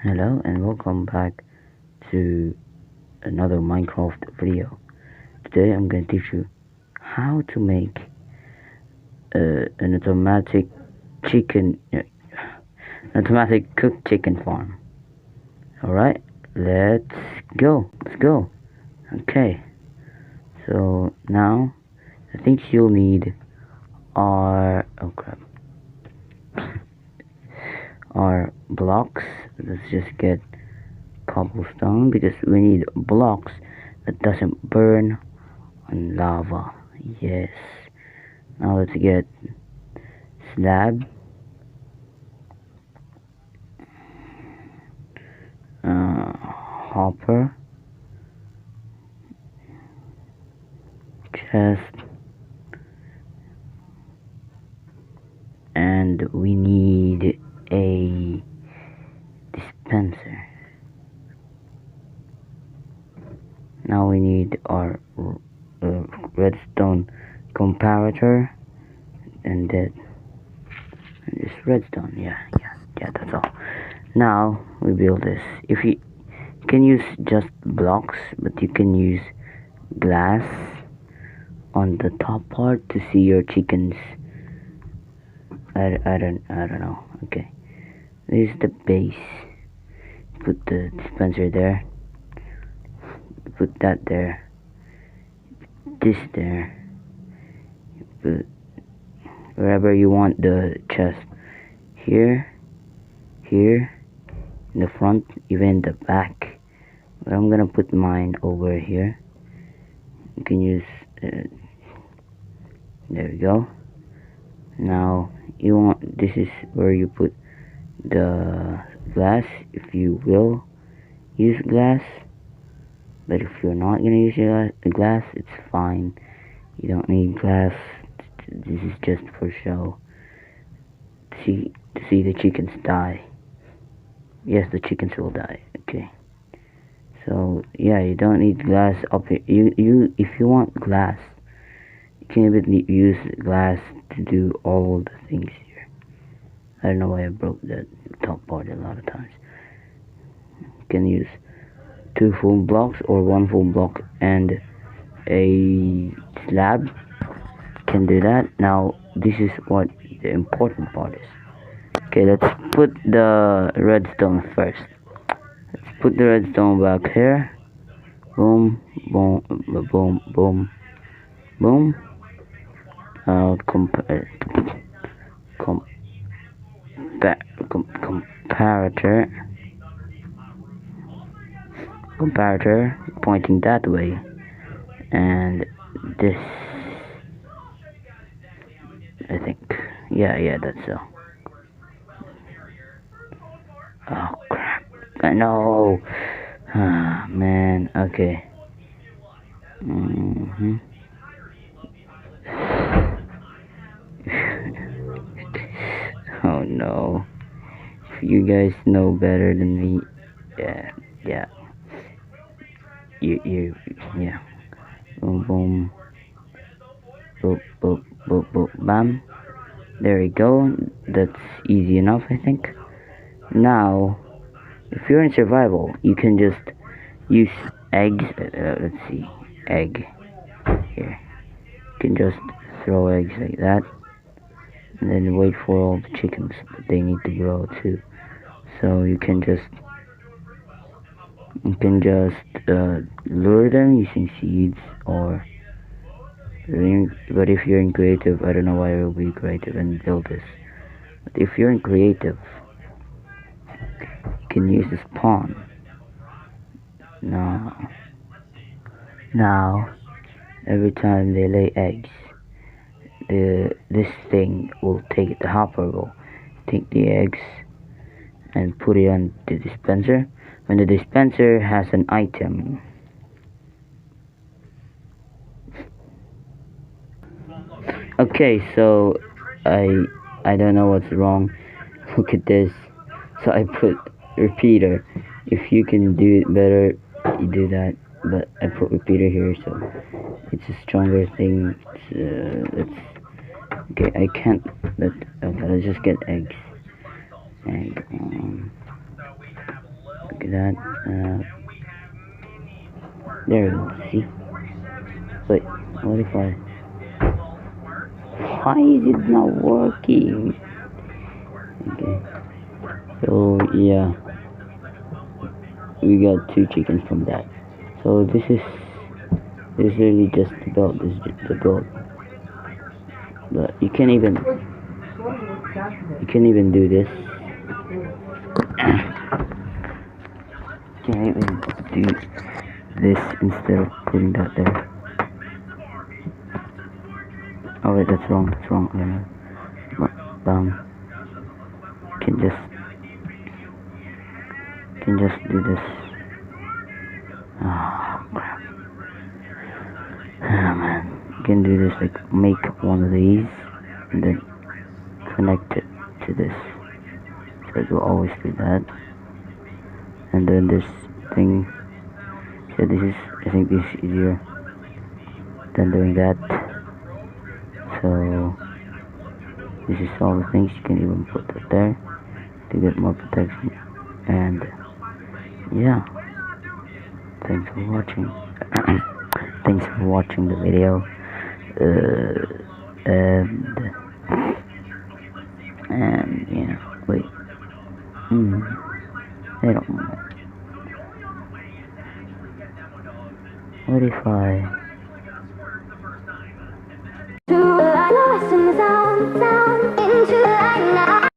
Hello and welcome back to another Minecraft video. Today I'm going to teach you how to make an automatic cooked chicken farm. Alright, let's go. Okay, so now the things you'll need are are blocks. Let's just get cobblestone because we need blocks that doesn't burn on lava. Yes. Now let's get slab, hopper, chest, and we need a dispenser. Now we need our redstone comparator and that and this redstone. Yeah, that's all. Now we build this. If you can use just blocks, but you can use glass on the top part to see your chickens. I don't know. Okay, this is the base. Put the dispenser there. Put that there. This there. Put wherever you want the chest. Here, in the front, even in the back. But I'm gonna put mine over here. You can use. There we go. Now you want. This is where you put the glass, if you will use glass. But if you're not gonna use the glass, it's fine. You don't need glass. This is just for show. To see the chickens die. Yes, the chickens will die. Okay. So yeah, you don't need glass up here. If you want glass, you can even use glass to do all the things here. I don't know why I broke the top part a lot of times. You can use 2 full blocks or 1 full block and a slab. Can do that. Now this is what the important part is. Okay, let's put the redstone first. Let's put the redstone back here. Boom, boom, boom, boom, boom. Comparator pointing that way, and this, I think. Yeah, that's so. Oh crap! I know. Ah man. Okay. Oh no. You guys know better than me. Yeah. Yeah. Boom, boom. Boop, boop, boop, boop, bam. There we go. That's easy enough, I think. Now, if you're in survival, you can just use eggs. Let's see. Egg. Here. You can just throw eggs like that. And then wait for all the chickens. But they need to grow too. So you can just lure them using seeds or but if you're in creative, I don't know why I will be creative and build this. But if you're in creative, you can use the spawn. Now every time they lay eggs, this thing will take the hopper will take the eggs and put it on the dispenser. When the dispenser has an item, okay, so I don't know what's wrong. Look at this. So I put repeater. If you can do it better, you do that. But I put repeater here, so it's a stronger thing. It's okay. I can't. Okay, let's just get eggs. Egg. at that. There we go. See? Wait, what if I? Why is it not working? Okay. So yeah, we got 2 chickens from that. So this is really just about the build. But you can even do this. You can even do this instead of putting that there. Oh wait, that's wrong. That's wrong. Can just do this. Oh crap. Oh man. You can do this, like make one of these and then connect it to this. So it will always do that. And then this thing. So this is, I think this is easier than doing that. So this is all the things. You can even put that there to get more protection. And yeah, thanks for watching. Thanks for watching the video. And yeah, wait. I don't know. What if I